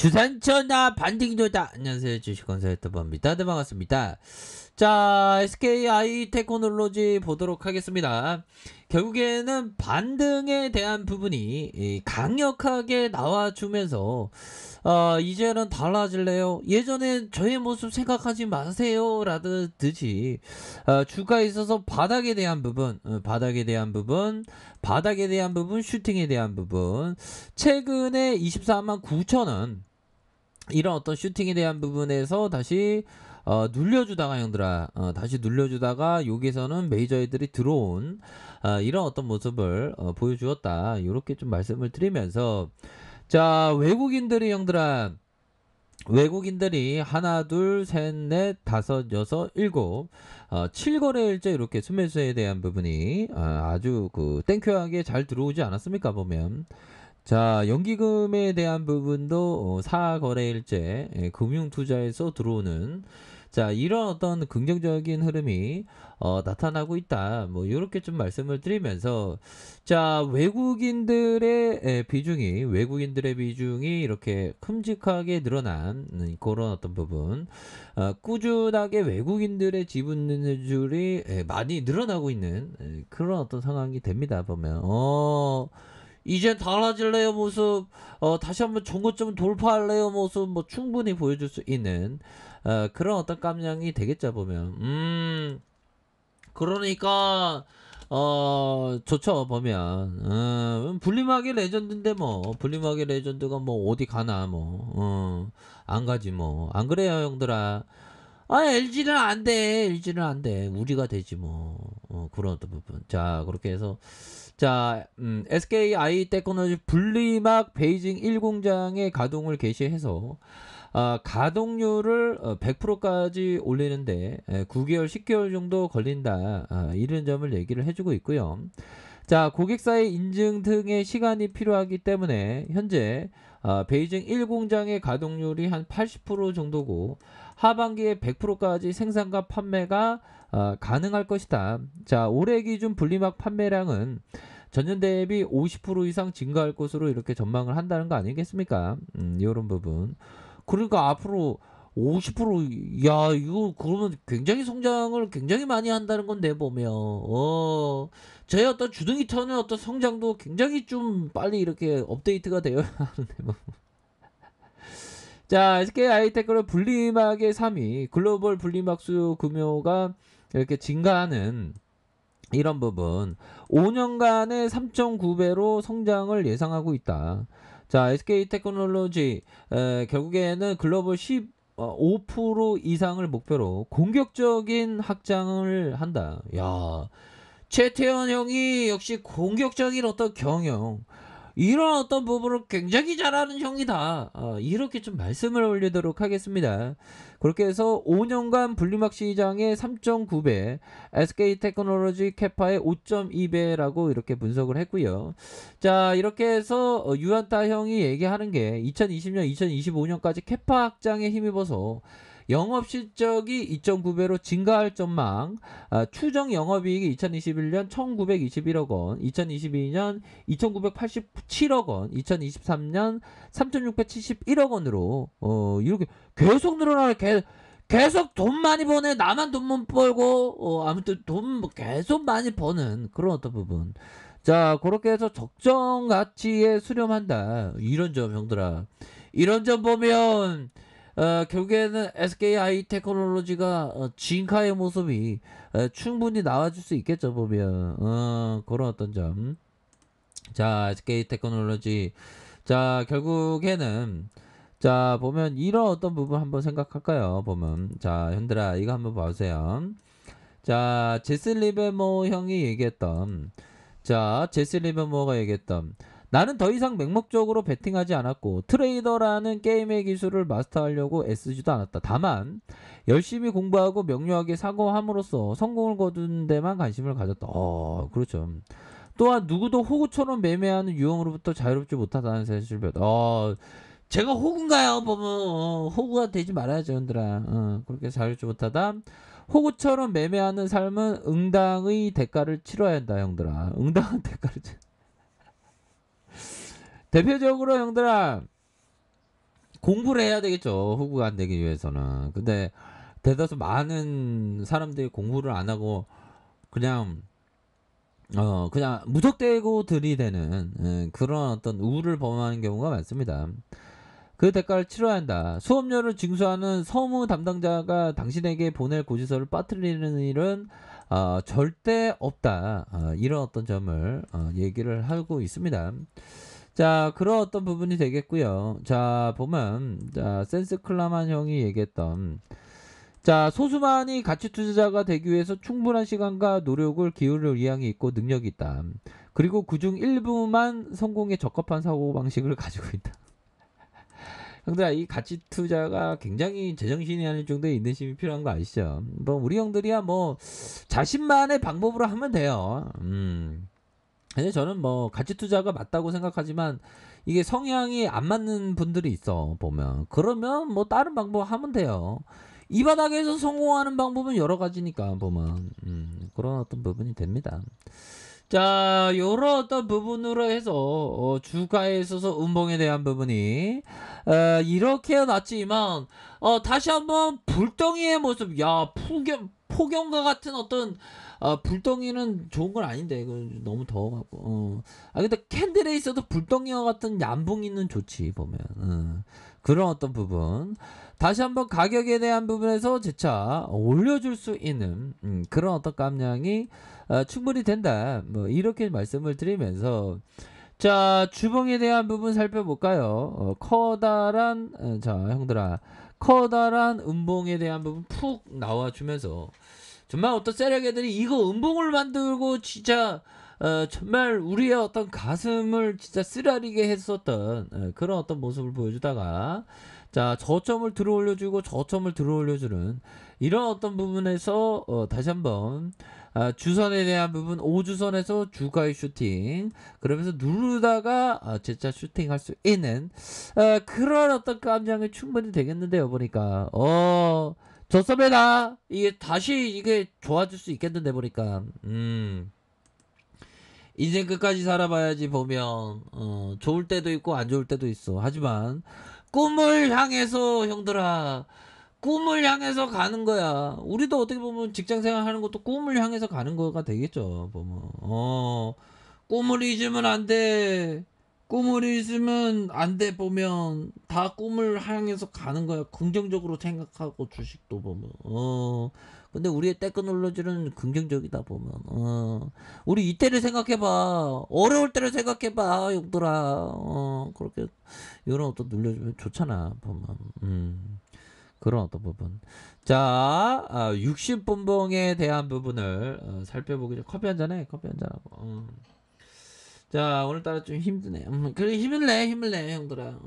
주산천하 반딩도다. 안녕하세요. 주식kon설 유튜버입니다. 네, 반갑습니다. 자, SKI 테크놀로지 보도록 하겠습니다. 결국에는 반등에 대한 부분이 강력하게 나와주면서 이제는 달라질래요? 예전에 저의 모습 생각하지 마세요 라듯이 주가에 있어서 바닥에 대한 부분, 바닥에 대한 부분, 슈팅에 대한 부분, 최근에 24만 9천원 이런 어떤 슈팅에 대한 부분에서 다시 눌려주다가 형들아 다시 눌려주다가 여기서는 메이저 애들이 들어온 이런 어떤 모습을 보여주었다, 이렇게 좀 말씀을 드리면서, 자, 외국인들이 형들아, 외국인들이 하나 둘 셋 넷 다섯 여섯 일곱 7거래일째 이렇게 순매수에 대한 부분이 아주 그 땡큐하게 잘 들어오지 않았습니까 보면. 자, 연기금에 대한 부분도 4거래일째 금융투자에서 들어오는, 자, 이런 어떤 긍정적인 흐름이 나타나고 있다, 뭐 이렇게 좀 말씀을 드리면서, 자, 외국인들의 비중이 이렇게 큼직하게 늘어난 그런 어떤 부분, 꾸준하게 외국인들의 지분율이 많이 늘어나고 있는 그런 어떤 상황이 됩니다 보면. 이제 달라질래요 모습, 다시 한번 종고점 돌파할래요 모습, 뭐 충분히 보여줄 수 있는 그런 어떤 깜냥이 되겠죠 보면. 그러니까 좋죠 보면. 분리막의 레전드인데 뭐 분리막의 레전드가 뭐 어디 가나 뭐 안 가지 뭐. 안 그래요 형들아? LG는 안 돼. LG는 안 돼. 우리가 되지 뭐. 그런 어떤 부분. 자, 그렇게 해서, 자, SKI 테크놀로지 분리막 베이징 1공장의 가동을 개시해서 가동률을 100%까지 올리는데 9개월, 10개월 정도 걸린다. 이런 점을 얘기를 해주고 있고요. 자, 고객사의 인증 등의 시간이 필요하기 때문에 현재 베이징 1공장의 가동률이 한 80% 정도고 하반기에 100%까지 생산과 판매가 가능할 것이다. 자, 올해 기준 분리막 판매량은 전년 대비 50% 이상 증가할 것으로 이렇게 전망을 한다는 거 아니겠습니까? 이런 부분. 그러니까 앞으로 50%, 야, 이거 그러면 굉장히 성장을 굉장히 많이 한다는 건데 보면. 저의 어떤 주둥이 터는 어떤 성장도 굉장히 좀 빨리 이렇게 업데이트가 되어야 하는데 뭐. 자, SK 하이테크는 분리막의 3위, 글로벌 분리막 수요 규모가 이렇게 증가하는 이런 부분, 5년간의 3.9배로 성장을 예상하고 있다. 자, SK 테크놀로지 결국에는 글로벌 15% 이상을 목표로 공격적인 확장을 한다. 야, 최태원 형이 역시 공격적인 어떤 경영, 이런 어떤 부분을 굉장히 잘하는 형이다. 이렇게 좀 말씀을 올리도록 하겠습니다. 그렇게 해서 5년간 분리막 시장의 3.9배, SK 테크놀로지 캐파의 5.2배라고 이렇게 분석을 했고요. 자, 이렇게 해서 유한타 형이 얘기하는 게 2020년, 2025년까지 캐파 확장에 힘입어서 영업 실적이 2.9배로 증가할 전망, 추정 영업이익이 2021년 1921억 원, 2022년 2987억 원, 2023년 3671억 원으로 이렇게 계속 늘어나는, 계속 돈 많이 버네. 나만 돈 못 벌고 아무튼 돈 계속 많이 버는 그런 어떤 부분. 자, 그렇게 해서 적정 가치에 수렴한다. 이런 점 형들아, 이런 점 보면 결국에는 SKI 테크놀로지가 진카의 모습이 충분히 나와줄 수 있겠죠 보면. 그런 어떤 점. 자, SK 테크놀로지, 자, 결국에는, 자, 보면 이런 어떤 부분 한번 생각할까요 보면. 자, 현들아 이거 한번 봐주세요. 자, 제스 리베모 형이 얘기했던, 자, 제스 리베모가 얘기했던, 나는 더 이상 맹목적으로 베팅하지 않았고 트레이더라는 게임의 기술을 마스터하려고 애쓰지도 않았다. 다만 열심히 공부하고 명료하게 사고함으로써 성공을 거둔 데만 관심을 가졌다. 그렇죠. 또한 누구도 호구처럼 매매하는 유형으로부터 자유롭지 못하다는 사실을 배웠다. 제가 호구인가요 보면. 호구가 되지 말아야죠 형들아. 그렇게 자유롭지 못하다. 호구처럼 매매하는 삶은 응당의 대가를 치러야 한다 형들아. 응당한 대가를 대표적으로 형들아, 공부를 해야 되겠죠. 후보가 안 되기 위해서는. 근데 대다수 많은 사람들이 공부를 안 하고 그냥 그냥 무턱대고 들이대는 그런 어떤 우를 범하는 경우가 많습니다. 그 대가를 치러야 한다. 수업료를 징수하는 서무 담당자가 당신에게 보낼 고지서를 빠뜨리는 일은 절대 없다. 이런 어떤 점을 얘기를 하고 있습니다. 자, 그런 어떤 부분이 되겠고요. 자, 보면 자, 센스 클라만 형이 얘기했던 자, 소수만이 가치 투자자가 되기 위해서 충분한 시간과 노력을 기울일 의향이 있고 능력이 있다. 그리고 그중 일부만 성공에 적합한 사고방식을 가지고 있다. 형들아, 이 가치 투자가 굉장히 제정신이 아닐 정도의 인내심이 필요한 거 아시죠? 뭐 우리 형들이야 뭐 자신만의 방법으로 하면 돼요. 근데 저는 뭐 가치 투자가 맞다고 생각하지만 이게 성향이 안 맞는 분들이 있어 보면 그러면 뭐 다른 방법 하면 돼요. 이 바닥에서 성공하는 방법은 여러 가지니까 보면 그런 어떤 부분이 됩니다. 자, 요런 어떤 부분으로 해서 주가에 있어서 음봉에 대한 부분이 이렇게 났지만 다시 한번 불덩이의 모습, 야, 폭염과 같은 어떤 불덩이는 좋은 건 아닌데 너무 더워갖고 근데 캔들에 있어도 불덩이와 같은 얌봉이는 좋지 보면 그런 어떤 부분 다시 한번 가격에 대한 부분에서 재차 올려줄 수 있는 그런 어떤 감량이 충분히 된다. 뭐 이렇게 말씀을 드리면서 자, 주봉에 대한 부분 살펴볼까요? 커다란 자, 형들아, 커다란 음봉에 대한 부분 푹 나와주면서 정말 어떤 세력애들이 이거 음봉을 만들고 진짜 정말 우리의 어떤 가슴을 진짜 쓰라리게 했었던 그런 어떤 모습을 보여주다가 자, 저점을 들어 올려주고 저점을 들어 올려주는 이런 어떤 부분에서 다시 한번 주선에 대한 부분 5주선에서 주가의 슈팅 그러면서 누르다가 재차 슈팅할 수 있는 그런 어떤 깜장이 충분히 되겠는데요 보니까 저점에다 이게 다시 이게 좋아질 수 있겠는데 보니까 인생 끝까지 살아봐야지 보면 좋을 때도 있고 안 좋을 때도 있어. 하지만 꿈을 향해서 형들아 꿈을 향해서 가는 거야. 우리도 어떻게 보면 직장생활 하는 것도 꿈을 향해서 가는 거가 되겠죠. 보면 꿈을 잊으면 안 돼. 꿈을 잊으면 안 돼. 보면 다 꿈을 향해서 가는 거야. 긍정적으로 생각하고 주식도 보면 근데 우리의 테크놀로지는 긍정적이다 보면 우리 이때를 생각해봐. 어려울 때를 생각해봐 형들아. 그렇게 이런 어떤 눌려주면 좋잖아 보면 그런 어떤 부분. 자, 60분봉에 대한 부분을 살펴보기 전 커피 한잔 해. 커피 한잔하고. 자, 오늘따라 좀 힘드네. 그래, 힘을 내, 형들아.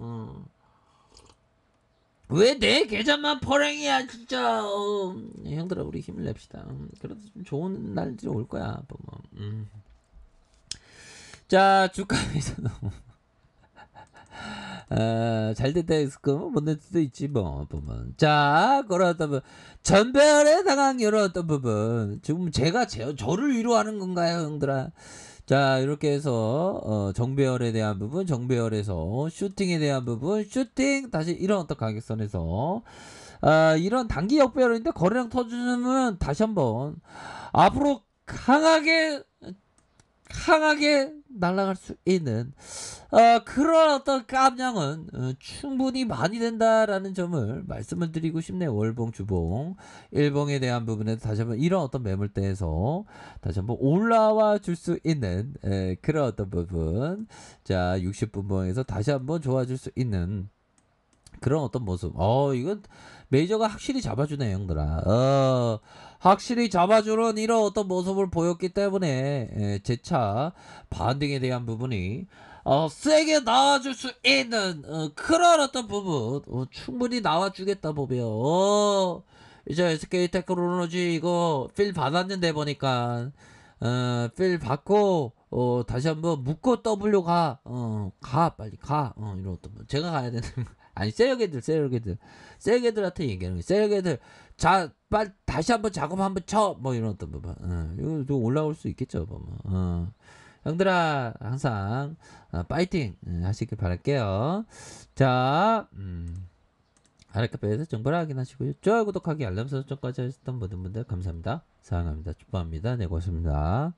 왜 내 계좌만 퍼랭이야, 진짜. 형들아, 우리 힘을 냅시다. 그래도 좀 좋은 날들이 올 거야, 보면. 자, 주가에서 너무. 잘 됐다 했을까? 못될 수도 있지 뭐 보면 자 그런 어떤 부분 전별에 당한 이런 어떤 부분 지금 제가 저를 위로하는 건가요 형들아 자 이렇게 해서 정배열에 대한 부분 정배열에서 슈팅에 대한 부분 슈팅 다시 이런 어떤 가격선에서 이런 단기 역배열인데 거래량 터주면 다시 한번 앞으로 강하게 날아갈 수 있는 그런 어떤 깜냥은 충분히 많이 된다라는 점을 말씀을 드리고 싶네요. 월봉, 주봉, 일봉에 대한 부분에 다시 한번 이런 어떤 매물대에서 다시 한번 올라와 줄 수 있는 그런 어떤 부분 자 60분봉에서 다시 한번 좋아질 수 있는 그런 어떤 모습 이건 메이저가 확실히 잡아주네 형들아 확실히 잡아주는 이런 어떤 모습을 보였기 때문에 재차 반등에 대한 부분이 세게 나와줄 수 있는 그런 어떤 부분 충분히 나와주겠다 보면 이제 SK 테크놀로지 이거 필 받았는데 보니까 필 받고 다시 한번 묶고 W 가 빨리 가 이런 어떤 제가 가야 되는 아니 세력애들한테 얘기하는 거예요. 세력애들 빨리 다시 한번 작업 한번 쳐 뭐 이런 어떤 부분 이거 좀 올라올 수 있겠죠 보면 형들아 항상 파이팅 하시길 바랄게요. 자 아랫카페에서 정보를 확인하시고요. 좋아요, 구독하기, 알람 설정까지 하셨던 모든 분들 감사합니다. 사랑합니다. 축복합니다. 네, 고맙습니다.